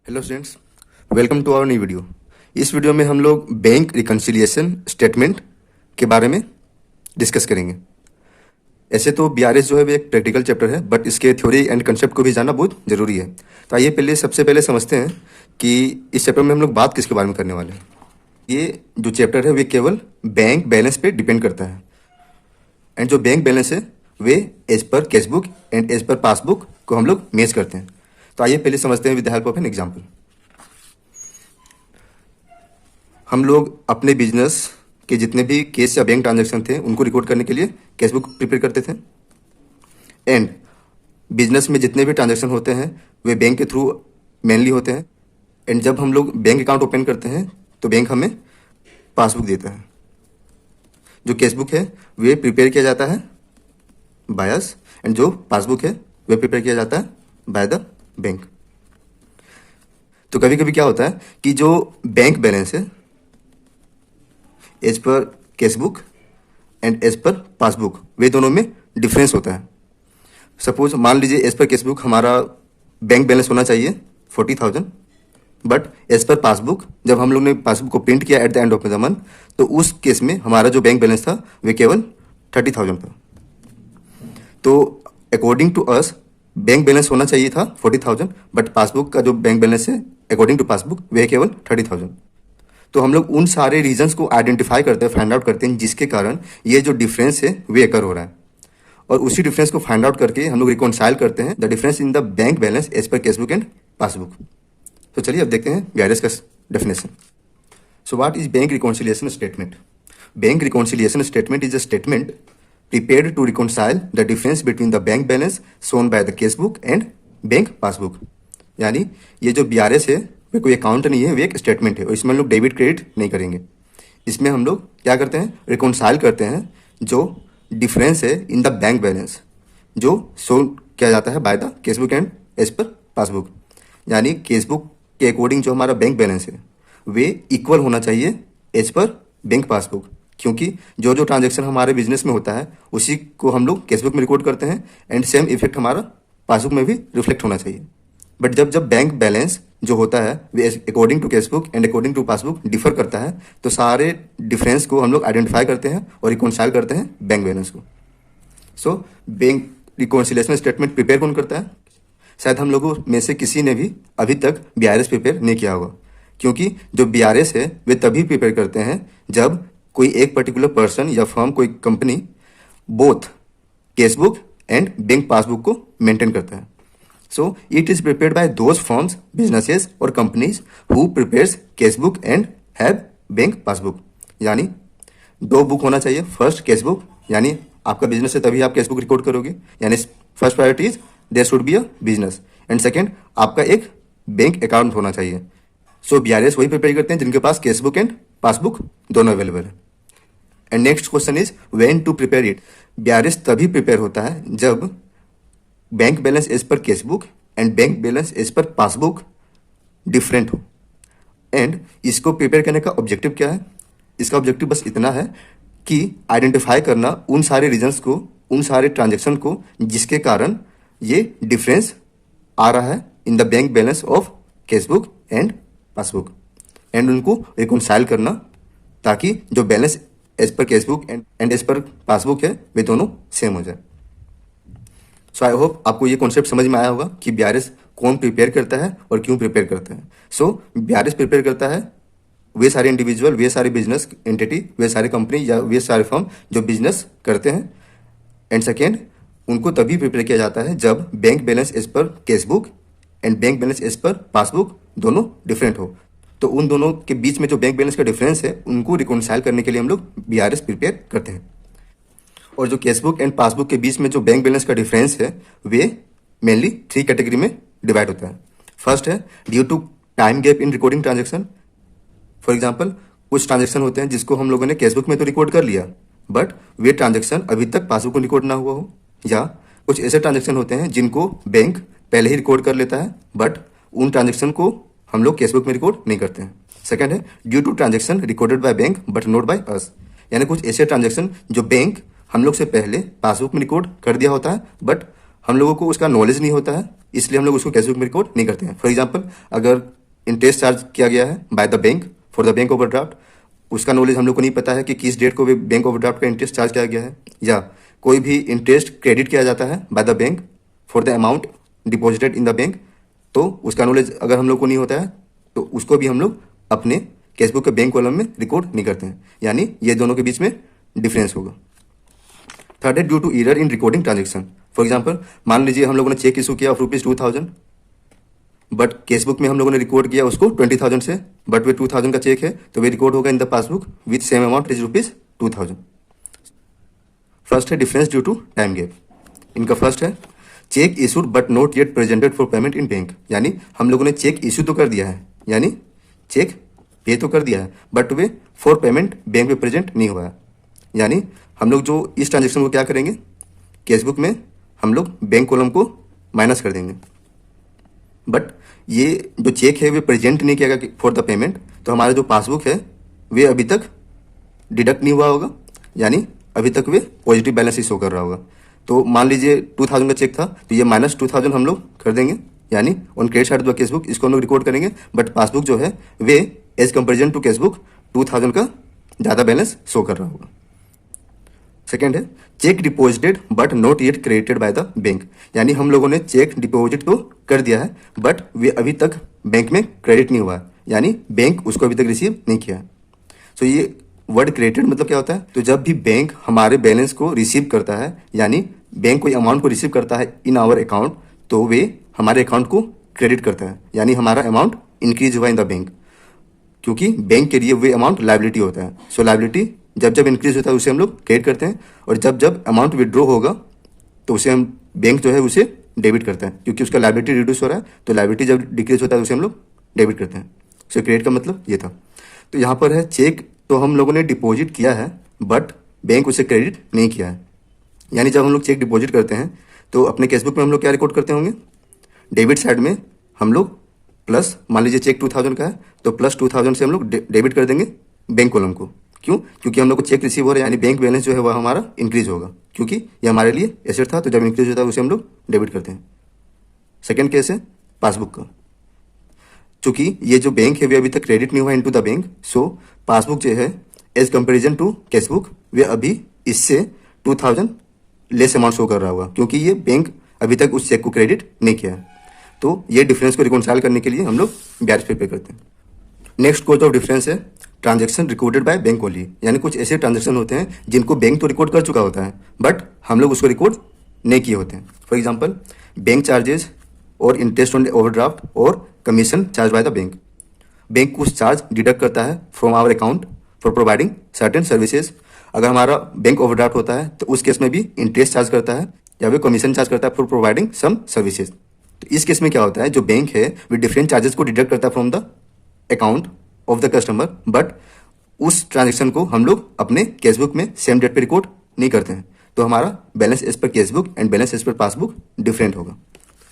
Hello students, welcome to our new video. इस video में हम लोग बैंक रिकन्सिलिएशन स्टेटमेंट के बारे में डिस्कस करेंगे। ऐसे तो बीआरएस जो है वो एक प्रैक्टिकल चैप्टर है, बट इसके थ्योरी एंड कंसेप्ट को भी जानना बहुत ज़रूरी है। तो आइए सबसे पहले समझते हैं कि इस चैप्टर में हम लोग बात किसके बारे में करने वाले हैं। ये जो चैप्टर है वे केवल बैंक बैलेंस पे डिपेंड करता है, एंड जो बैंक बैलेंस है वे as per cashbook and as per passbook को हम लोग मैच करते हैं। तो आइए पहले समझते हैं with the help of an example. हम लोग अपने बिजनेस के जितने भी केस या बैंक ट्रांजैक्शन थे उनको रिकॉर्ड करने के लिए कैशबुक प्रिपेयर करते थे, एंड बिजनेस में जितने भी ट्रांजैक्शन होते हैं वे बैंक के थ्रू मेनली होते हैं। एंड जब हम लोग बैंक अकाउंट ओपन करते हैं तो बैंक हमें पासबुक देता है। जो कैशबुक है वे प्रिपेयर किया जाता है बाय अस, एंड जो पासबुक है वे प्रिपेयर किया जाता है बाय द बैंक। तो कभी कभी क्या होता है कि जो बैंक बैलेंस है as per cashbook and as per passbook वे दोनों में डिफरेंस होता है। सपोज मान लीजिए एज पर कैशबुक हमारा बैंक बैलेंस होना चाहिए 40,000, बट एज पर पासबुक जब हम लोग ने पासबुक को प्रिंट किया at the end of the month तो उस केस में हमारा जो बैंक बैलेंस था वे केवल 30,000 था। तो according to us bank balance होना चाहिए था 40,000, बट पासबुक का जो बैंक बैलेंस है अकॉर्डिंग टू पासबुक वे केवल 30,000। तो हम लोग उन सारे रीजंस को आइडेंटिफाई करते हैं, फाइंड आउट करते हैं जिसके कारण ये जो डिफरेंस है वे अकर हो रहा है, और उसी डिफरेंस को फाइंड आउट करके हम लोग रिकॉन्साइल करते हैं the difference in the bank balance as per cashbook and passbook. तो चलिए अब देखते हैं बीआरएस का definition. So what is bank reconciliation statement? Bank reconciliation statement is a statement prepared to reconcile the difference between the bank balance shown by the cashbook and bank passbook. यानी ये जो BRS है वे कोई account नहीं है, वे एक statement है, और इसमें हम लोग डेबिट क्रेडिट नहीं करेंगे। इसमें हम लोग क्या करते हैं, रिकॉन्साइल करते हैं जो डिफरेंस है इन द बैंक बैलेंस जो शो किया जाता है by the cashbook and as per passbook. यानी कैशबुक के अकॉर्डिंग जो हमारा बैंक बैलेंस है वे इक्वल होना चाहिए एज पर बैंक पासबुक, क्योंकि जो जो ट्रांजैक्शन हमारे बिजनेस में होता है उसी को हम लोग कैशबुक में रिकॉर्ड करते हैं, एंड सेम इफेक्ट हमारा पासबुक में भी रिफ्लेक्ट होना चाहिए। बट जब जब बैंक बैलेंस जो होता है वे according to cashbook and according to passbook differ करता है, तो सारे डिफरेंस को हम लोग आइडेंटिफाई करते हैं और रिकॉन्साइल करते हैं बैंक बैलेंस को। So bank reconciliation statement prepare कौन करता है? शायद हम लोगों में से किसी ने भी अभी तक बीआरएस प्रिपेयर नहीं किया होगा, क्योंकि जो बीआरएस है वे तभी प्रिपेयर करते हैं जब कोई एक पर्टिकुलर पर्सन या फर्म, कोई company both cashbook and bank passbook को मेंटेन करता है। So it is prepared by those firms, businesses और companies who prepares cashbook and have bank passbook. यानी दो बुक होना चाहिए, फर्स्ट कैशबुक, यानी आपका बिजनेस है तभी आप कैशबुक रिकॉर्ड करोगे, यानी first priority is there should be a business, and second आपका एक बैंक अकाउंट होना चाहिए। सो बीआरएस वही प्रिपेयर करते हैं जिनके पास कैशबुक एंड पासबुक दोनों अवेलेबल है। And next question is when to prepare it? BRS तभी प्रिपेयर होता है जब bank balance as per cashbook and bank balance as per passbook different हो। एंड इसको प्रिपेयर करने का ऑब्जेक्टिव क्या है? इसका ऑब्जेक्टिव बस इतना है कि आइडेंटिफाई करना उन सारे रीजंस को, उन सारे ट्रांजेक्शन को जिसके कारण ये डिफरेंस आ रहा है in the bank balance of cashbook and passbook, and उनको रिकॉन्साइल करना ताकि जो balance as per cashbook and as per passbook है वे दोनों सेम हो जाए। सो आई होप आपको ये कॉन्सेप्ट समझ में आया होगा कि बीआरएस कौन प्रिपेयर करता है और क्यों प्रिपेयर करता है। सो बीआरएस प्रिपेयर करता है वे सारे इंडिविजुअल, वे सारे बिजनेस एंटिटी, वे सारे कंपनी या वे सारे फर्म जो बिजनेस करते हैं, एंड सेकेंड उनको तभी प्रिपेयर किया जाता है जब bank balance as per cashbook and bank balance as per passbook दोनों डिफरेंट हो। तो उन दोनों के बीच में जो बैंक बैलेंस का डिफरेंस है उनको रिकॉन्साइल करने के लिए हम लोग बीआरएस प्रिपेयर करते हैं। और जो कैशबुक एंड पासबुक के बीच में जो बैंक बैलेंस का डिफरेंस है वे मेनली 3 कैटेगरी में डिवाइड होता है। फर्स्ट है due to time gap in recording transaction. For example कुछ ट्रांजेक्शन होते हैं जिसको हम लोगों ने कैशबुक में तो रिकॉर्ड कर लिया, बट वे ट्रांजेक्शन अभी तक पासबुक में रिकॉर्ड ना हुआ हो, या कुछ ऐसे ट्रांजेक्शन होते हैं जिनको बैंक पहले ही रिकॉर्ड कर लेता है बट उन ट्रांजेक्शन को हम लोग कैशबुक में रिकॉर्ड नहीं करते हैं। सेकंड है due to transaction recorded by bank but not by us. यानी कुछ ऐसे ट्रांजेक्शन जो बैंक हम लोग से पहले पासबुक में रिकॉर्ड कर दिया होता है बट हम लोगों को उसका नॉलेज नहीं होता है, इसलिए हम लोग उसको कैशबुक में रिकॉर्ड नहीं करते हैं। फॉर एग्जाम्पल, अगर इंटरेस्ट चार्ज किया गया है by the bank for the bank overdraft, उसका नॉलेज हम लोग को नहीं पता है कि किस डेट को भी बैंक ओवरड्राफ्ट का इंटरेस्ट चार्ज किया गया है, या कोई भी इंटरेस्ट क्रेडिट किया जाता है by the bank for the amount deposited in the bank, तो उसका नॉलेज अगर हम लोग को नहीं होता है तो उसको भी हम लोग अपने कैशबुक के बैंक कॉलम में रिकॉर्ड नहीं करते हैं। यानी ये दोनों के बीच में डिफरेंस होगा। थर्ड है due to error in recording transaction. For example, मान लीजिए हम लोगों ने चेक इशू किया ऑफ ₹2000, बट केसबुक में हम लोगों ने रिकॉर्ड किया उसको 20,000 से, बट वे 2000 का चेक है तो वे रिकॉर्ड होगा in the passbook with same amount is ₹2000। First है difference due to time gap. इनका फर्स्ट है cheque issued but not yet presented for payment in bank. यानी हम लोगों ने चेक इशू तो कर दिया है, यानी चेक पे तो कर दिया है, but way for payment bank में प्रेजेंट नहीं हुआ है। यानी हम लोग जो इस ट्रांजेक्शन को क्या करेंगे, कैशबुक में हम लोग बैंक कॉलम को माइनस कर देंगे, बट ये जो चेक है वे प्रेजेंट नहीं किया गया फॉर द पेमेंट, तो हमारा जो पासबुक है वे अभी तक डिडक्ट नहीं हुआ होगा, यानी अभी तक वे पॉजिटिव बैलेंस ही शो कर रहा होगा। तो मान लीजिए 2000 का चेक था तो ये -2000 हम लोग कर देंगे, यानी on credit side of cashbook इसको हम लोग रिकॉर्ड करेंगे, बट पासबुक जो है वे एज कंपेरिजन टू कैशबुक 2000 का ज़्यादा बैलेंस शो कर रहा होगा। सेकेंड है cheque deposited but not yet credited bye the bank. यानी हम लोगों ने चेक डिपॉजिट तो कर दिया है बट वे अभी तक बैंक में क्रेडिट नहीं हुआ है, यानी बैंक उसको अभी तक रिसीव नहीं किया है। सो ये वर्ड क्रेडिटेड मतलब क्या होता है, तो जब भी बैंक हमारे बैलेंस को रिसीव करता है, यानी बैंक कोई अमाउंट को रिसीव करता है इन आवर अकाउंट, तो वे हमारे अकाउंट को क्रेडिट करता है, यानी हमारा अमाउंट इंक्रीज हुआ इन द बैंक, क्योंकि बैंक के लिए वे अमाउंट लाइबिलिटी होता है। सो लाइबिलिटी जब जब इंक्रीज होता है उसे हम लोग क्रेडिट करते हैं, और जब जब अमाउंट विड्रॉ होगा तो उसे हम बैंक जो है उसे डेबिट करता है, क्योंकि उसका लाइबिलिटी रिड्यूस हो रहा है, तो लाइबिलिटी जब डिक्रीज होता है उसे हम लोग डेबिट करते हैं। सो क्रेडिट का मतलब ये था। तो यहाँ पर है चेक तो हम लोगों ने डिपॉजिट किया है बट बैंक उसे क्रेडिट नहीं किया है, यानी जब हम लोग चेक डिपॉजिट करते हैं तो अपने कैशबुक में हम लोग क्या रिकॉर्ड करते होंगे, डेबिट साइड में हम लोग प्लस, मान लीजिए चेक 2000 का है तो +2000 से हम लोग डेबिट कर देंगे बैंक कॉलम को। क्यों? क्योंकि हम लोग को चेक रिसीव हो रहा है, यानी बैंक बैलेंस जो है वह हमारा इंक्रीज होगा, क्योंकि ये हमारे लिए एसेट था, तो जब इंक्रीज होता है उसे हम लोग डेबिट करते हैं। सेकेंड केस है पासबुक का। चूंकि ये जो बैंक है वे अभी तक क्रेडिट नहीं हुआ into the bank, so passbook जो है एज कंपेरिजन टू कैशबुक वे अभी इससे 2000 लेस अमाउंट शो कर रहा होगा, क्योंकि ये बैंक अभी तक उस चेक को क्रेडिट नहीं किया है। तो ये डिफरेंस को रिकॉन्साइल करने के लिए हम लोग ब्याज पे करते हैं। नेक्स्ट कॉज ऑफ डिफरेंस है transaction recorded by bank only. यानी कुछ ऐसे ट्रांजेक्शन होते हैं जिनको बैंक तो रिकॉर्ड कर चुका होता है बट हम लोग उसको रिकॉर्ड नहीं किए होते हैं। फॉर एग्जाम्पल, बैंक चार्जेस और इंटरेस्ट ऑन ओवरड्राफ्ट और commission charge by the bank. Bank कुछ चार्ज डिडक्ट करता है from our account for providing certain services. अगर हमारा बैंक ओवरड्राफ्ट होता है तो उस केस में भी इंटरेस्ट चार्ज करता है या फिर कमीशन चार्ज करता है फॉर प्रोवाइडिंग सम सर्विसेज। तो इस केस में क्या होता है, जो बैंक है वो डिफरेंट चार्जेस को डिडक्ट करता है from the account of the customer, but उस ट्रांजेक्शन को हम लोग अपने कैशबुक में सेम डेट पे रिकॉर्ड नहीं करते हैं, तो हमारा balance as per cashbook and balance as per passbook different होगा।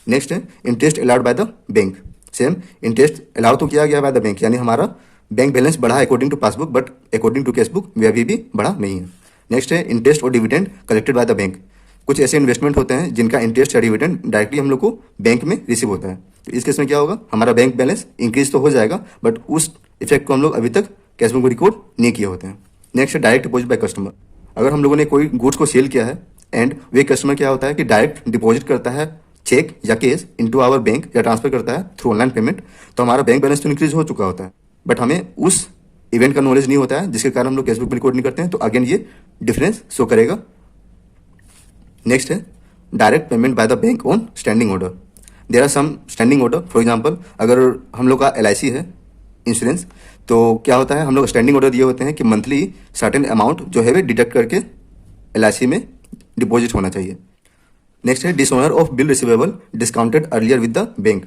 नेक्स्ट है interest allowed by the bank. Same interest allow तो किया गया बाय द बैंक, यानी हमारा बैंक बैलेंस बढ़ा according to passbook, but according to cashbook वे अभी भी बढ़ा नहीं है। नेक्स्ट है इंटरेस्ट और dividend collected by the bank. कुछ ऐसे इन्वेस्टमेंट होते हैं जिनका इंटरेस्ट या डिविडेंड डायरेक्टली हम लोग को बैंक में रिसीव होता है, तो इस केस में क्या होगा, हमारा बैंक बैलेंस इंक्रीज तो हो जाएगा बट उस इफेक्ट को हम लोग अभी तक कैशबुक में रिकॉर्ड नहीं किए होते हैं। नेक्स्ट है डायरेक्ट डिपॉजिट बाय कस्टमर। अगर हम लोगों ने कोई गुड्स को सेल किया है एंड वे कस्टमर क्या होता है कि डायरेक्ट डिपॉजिट करता है चेक या कैश इनटू आवर बैंक या ट्रांसफर करता है थ्रू ऑनलाइन पेमेंट, तो हमारा बैंक बैलेंस तो इंक्रीज हो चुका होता है बट हमें उस इवेंट का नॉलेज नहीं होता है, जिसके कारण हम लोग कैशबुक में रिकॉर्ड नहीं करते हैं, तो अगेन ये डिफरेंस शो करेगा। नेक्स्ट है direct payment by the bank on standing order. There are some standing order. For example, अगर हम लोग का LIC है इंश्योरेंस, तो क्या होता है, हम लोग स्टैंडिंग ऑर्डर दिए होते हैं कि मंथली सर्टेन अमाउंट जो है वे डिडक्ट करके LIC में डिपॉजिट होना चाहिए। नेक्स्ट है dishonour of bill receivable discounted earlier with the bank.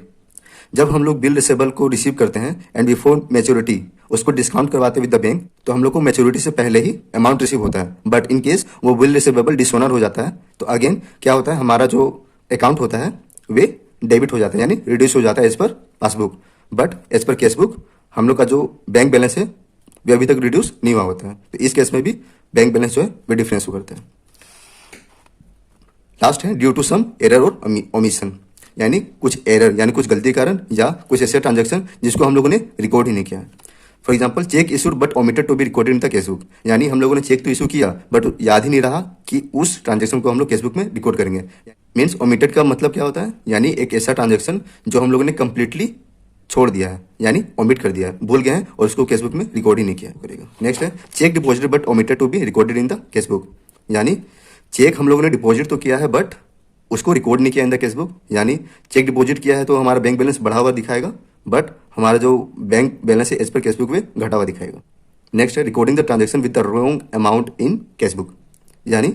जब हम लोग बिल रिसीवेबल को रिसीव करते हैं एंड बिफोर मैच्योरिटी उसको डिस्काउंट करवाते विद द बैंक, तो हम लोग को मैच्योरिटी से पहले ही अमाउंट रिसीव होता है, बट इन केस वो बिल रिसीवेबल डिसऑनर हो जाता है तो अगेन क्या होता है, हमारा जो अकाउंट होता है वे डेबिट हो जाता है, यानी रिड्यूस हो जाता है as per passbook, but as per cashbook हम लोग का जो बैंक बैलेंस है वे अभी तक रिड्यूस नहीं हुआ होता है, तो इस केस में भी बैंक बैलेंस जो है वे डिफरेंस करते हैं। लास्ट है ड्यू टू सम एरर और ओमिशन, यानी कुछ एरर यानी कुछ गलती के कारण या कुछ ऐसे ट्रांजैक्शन जिसको हम लोगों ने रिकॉर्ड ही नहीं किया। For example cheque issued but omitted to be recorded in the cashbook, यानी हम लोगों ने चेक तो इशू किया बट याद ही नहीं रहा कि उस ट्रांजैक्शन को हम लोग केस बुक में रिकॉर्ड करेंगे। मीन्स ओमिटेड का मतलब क्या होता है, यानी एक ऐसा ट्रांजैक्शन जो हम लोगों ने कंप्लीटली छोड़ दिया है, यानी ओमिट कर दिया है, भूल गए हैं और उसको केसबुक में रिकॉर्ड ही नहीं किया करेगा। नेक्स्ट है cheque deposited but omitted to be recorded in the cashbook, यानी चेक हम लोगों ने डिपॉजिट तो किया है बट उसको रिकॉर्ड नहीं किया इन द केसबुक, यानी चेक डिपॉजिट किया है तो हमारा बैंक बैलेंस बढ़ा हुआ दिखाएगा बट हमारा जो बैंक बैलेंस है एज पर केसबुक में घटा हुआ दिखाएगा। नेक्स्ट है recording the transaction with the wrong amount in casebook, यानी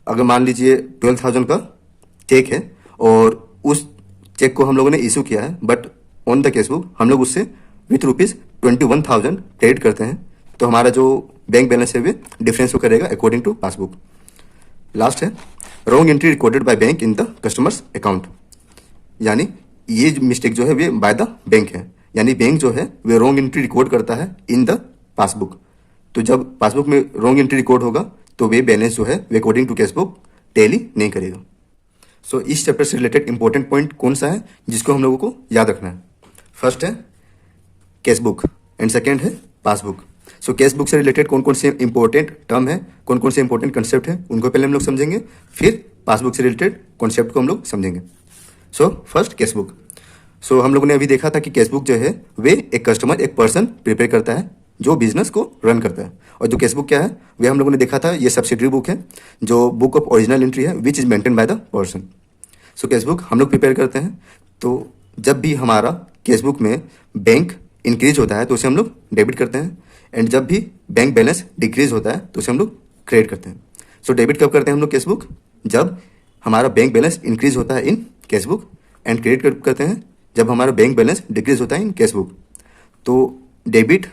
अगर मान लीजिए 12,000 का चेक है और उस चेक को हम लोगों ने इशू किया है बट ऑन द केसबुक हम लोग उससे विथ ₹21,000 क्रेडिट करते हैं, तो हमारा जो बैंक बैलेंस है वे डिफरेंस को करेगा अकॉर्डिंग टू पासबुक। लास्ट है wrong entry recorded by bank in the customers account, यानी ये मिस्टेक जो है वे बाय द बैंक है, यानी बैंक जो है वे रॉन्ग एंट्री रिकॉर्ड करता है इन द पासबुक, तो जब पासबुक में रॉन्ग एंट्री रिकॉर्ड होगा तो वे बैलेंस जो है वे अकॉर्डिंग टू केसबुक टैली नहीं करेगा। सो इस चैप्टर से रिलेटेड इंपॉर्टेंट पॉइंट कौन सा है जिसको हम लोगों को याद रखना है? फर्स्ट है केसबुक एंड सेकेंड है पासबुक। सो केसबुक से रिलेटेड कौन कौन से इंपॉर्टेंट टर्म है, कौन कौन से इंपॉर्टेंट कंसेप्ट है, उनको पहले हम लोग समझेंगे, फिर पासबुक से रिलेटेड कॉन्सेप्ट को हम लोग समझेंगे। So first casebook. सो हम लोगों ने अभी देखा था कि केसबुक जो है वे एक कस्टमर एक पर्सन प्रिपेयर करता है जो बिजनेस को रन करता है, और जो केसबुक क्या है वे हम लोगों ने देखा था ये सब्सिडरी बुक है जो बुक ऑफ ओरिजिनल एंट्री है which is maintain by the person. So casebook हम लोग प्रिपेयर करते हैं, तो जब भी हमारा केसबुक में बैंक इंक्रीज होता है तो उसे हम लोग डेबिट करते हैं, एंड जब भी बैंक बैलेंस डिक्रीज होता है तो उसे हम लोग क्रेडिट करते हैं। सो डेबिट कब करते हैं हम लोग केसबुक, जब हमारा बैंक बैलेंस इंक्रीज होता है इन केसबुक, एंड क्रेडिट कब करते हैं जब हमारा बैंक बैलेंस डिक्रीज होता है इन केसबुक। तो डेबिट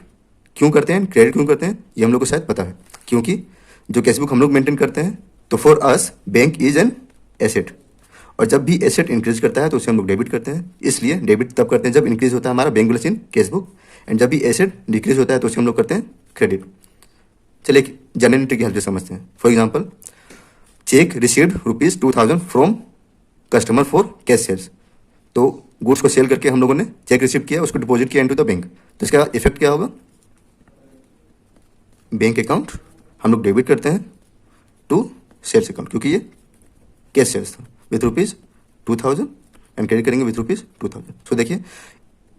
क्यों करते हैं, क्रेडिट क्यों करते हैं, ये हम लोग को शायद पता है, क्योंकि जो केसबुक हम लोग मेंटेन करते हैं तो for us bank is an asset, और जब भी एसेट इंक्रीज करता है तो उसे हम लोग डेबिट करते हैं, इसलिए डेबिट तब करते हैं जब इंक्रीज होता है हमारा bank balance in casebook, and जब भी एसेट डिक्रीज होता है तो उसे हम लोग करते हैं क्रेडिट। चलिए एक जनरल एंट्री की हेल्प से समझते हैं। For example cheque received ₹2,000 from customer for cash sales, तो गुड्स को सेल करके हम लोगों ने चेक रिसीव किया, उसको डिपॉजिट किया इनटू द बैंक, तो इसका इफेक्ट क्या होगा, बैंक अकाउंट हम लोग डेबिट करते हैं टू सेल्स अकाउंट, क्योंकि ये कैश सेल्स था विथ ₹2,000 एंड क्रेडिट करेंगे विथ ₹2,000। सो देखिए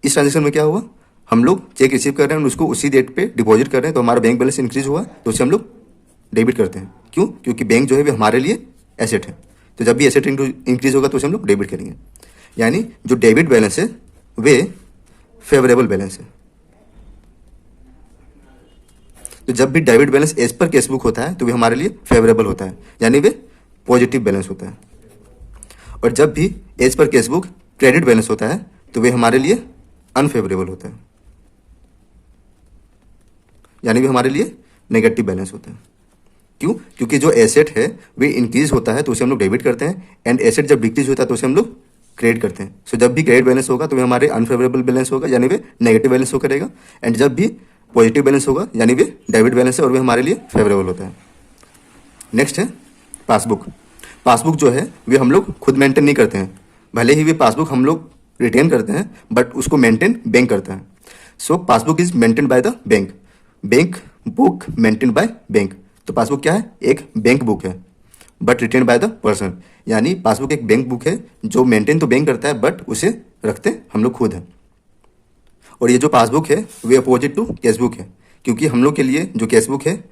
इस ट्रांजेक्शन में क्या हुआ, हम लोग चेक रिसीव कर रहे हैं उसको उसी डेट पे डिपॉजिट कर रहे हैं, तो हमारा बैंक बैलेंस इंक्रीज हुआ तो उसे हम लोग डेबिट करते हैं। क्यों, क्योंकि बैंक जो है वो हमारे लिए एसेट है, तो जब भी एसेट इंक्रीज होगा तो उसे हम लोग डेबिट करेंगे, यानी जो डेबिट बैलेंस है वे फेवरेबल बैलेंस है। तो जब भी debit balance as per cashbook होता है तो वे हमारे लिए फेवरेबल होता है, यानी वे पॉजिटिव बैलेंस होता है, और जब भी as per casebook credit balance होता है तो वे हमारे लिए अनफेवरेबल होता है, यानी वे हमारे लिए नेगेटिव बैलेंस होता है। क्यों, क्योंकि जो एसेट है वे इंक्रीज होता है तो उसे हम लोग डेबिट करते हैं, एंड एसेट जब डिक्रीज होता है तो उसे हम लोग क्रेडिट करते हैं। सो जब भी क्रेडिट बैलेंस होगा तो वे हमारे अनफेवरेबल बैलेंस होगा, यानी वे नेगेटिव बैलेंस हो करेगा, एंड जब भी पॉजिटिव बैलेंस होगा यानी वे डेबिट बैलेंस है और वे हमारे लिए फेवरेबल होता है। नेक्स्ट है पासबुक। पासबुक जो है वे हम लोग खुद मेंटेन नहीं करते हैं, भले ही वे पासबुक हम लोग रिटेन करते हैं बट उसको मेंटेन बैंक करता है। So passbook is maintain by the bank, bank book maintain by bank. तो पासबुक क्या है, एक बैंक बुक है but written by the person, यानी पासबुक एक बैंक बुक है जो मेंटेन तो बैंक करता है बट उसे रखते हम लोग खुद हैं। और ये जो पासबुक है वे अपोजिट टू केसबुक है, क्योंकि हम लोग के लिए जो केसबुक है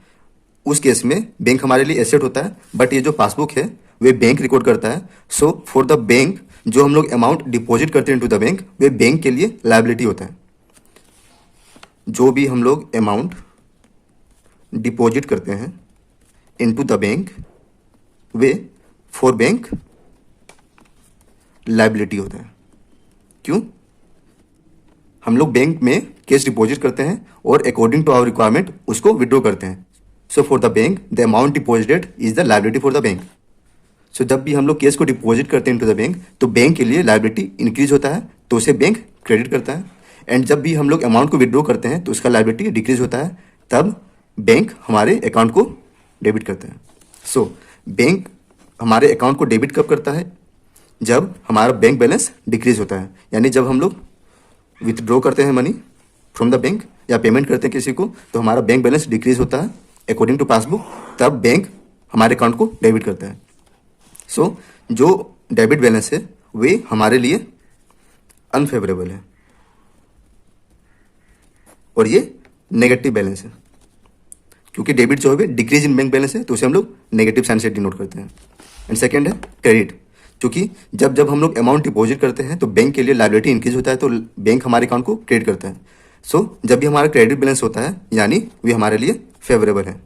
उस केस में बैंक हमारे लिए एसेट होता है, बट ये जो पासबुक है वे बैंक रिकॉर्ड करता है। सो फॉर द बैंक जो हम लोग अमाउंट डिपॉजिट करते हैं टू द बैंक वे बैंक के लिए लायबिलिटी होता है। जो भी हम लोग अमाउंट डिपॉजिट करते हैं into the bank way for bank liability होता है। क्यों, हम लोग बैंक में कैश डिपॉजिट करते हैं और अकॉर्डिंग टू आवर रिक्वायरमेंट उसको विड्रॉ करते हैं। So for the bank the amount deposited is the liability for the bank. So जब भी हम लोग कैश को डिपॉजिट करते हैं इनटू द बैंक तो बैंक के लिए लायबिलिटी इंक्रीज होता है तो उसे बैंक क्रेडिट करता है, एंड जब भी हम लोग अमाउंट को विड्रॉ करते हैं तो उसका लायबिलिटी डिक्रीज होता है, तब बैंक हमारे अकाउंट को डेबिट करता है। सो बैंक हमारे अकाउंट को डेबिट कब करता है? जब हमारा बैंक बैलेंस डिक्रीज होता है, यानी जब हम लोग विथड्रॉ करते हैं मनी फ्रॉम द बैंक या पेमेंट करते हैं किसी को, तो हमारा बैंक बैलेंस डिक्रीज होता है अकॉर्डिंग टू पासबुक, तब बैंक हमारे अकाउंट को डेबिट करता है। सो जो डेबिट बैलेंस है वे हमारे लिए अनफेवरेबल है और ये नेगेटिव बैलेंस है, क्योंकि डेबिट जो है डिक्रीज इन बैंक बैलेंस है, तो उसे हम लोग नेगेटिव साइन से डिनोट करते हैं। एंड सेकेंड है क्रेडिट, क्योंकि जब जब हम लोग अमाउंट डिपॉजिट करते हैं तो बैंक के लिए लायबिलिटी इंक्रीज होता है, तो बैंक हमारे अकाउंट को क्रेडिट करता है। सो जब भी हमारा क्रेडिट बैलेंस होता है यानी वे हमारे लिए फेवरेबल है,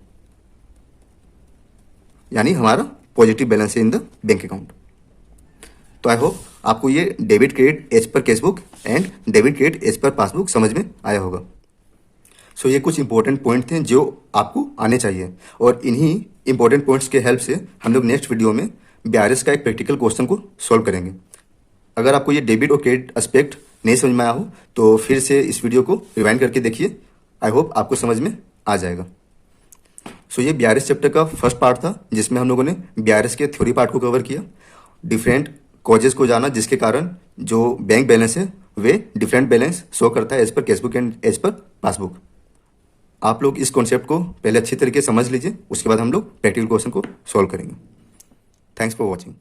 यानी हमारा पॉजिटिव बैलेंस है इन द बैंक अकाउंट। तो आई होप आपको ये debit credit as per cashbook and debit credit as per passbook समझ में आया होगा। सो ये कुछ इंपॉर्टेंट पॉइंट थे जो आपको आने चाहिए, और इन्हीं इंपॉर्टेंट पॉइंट्स के हेल्प से हम लोग नेक्स्ट वीडियो में BRS का एक प्रैक्टिकल क्वेश्चन को सॉल्व करेंगे। अगर आपको ये डेबिट और क्रेडिट एस्पेक्ट नहीं समझ में आया हो तो फिर से इस वीडियो को रिवाइंड करके देखिए, आई होप आपको समझ में आ जाएगा। सो ये BRS चैप्टर का फर्स्ट पार्ट था, जिसमें हम लोगों ने BRS के थ्योरी पार्ट को कवर किया, डिफरेंट कॉजेज को जाना जिसके कारण जो बैंक बैलेंस है वे डिफरेंट बैलेंस शो करता है as per cashbook and as per passbook. आप लोग इस कॉन्सेप्ट को पहले अच्छी तरीके से समझ लीजिए, उसके बाद हम लोग प्रैक्टिकल क्वेश्चन को सॉल्व करेंगे। Thanks for watching.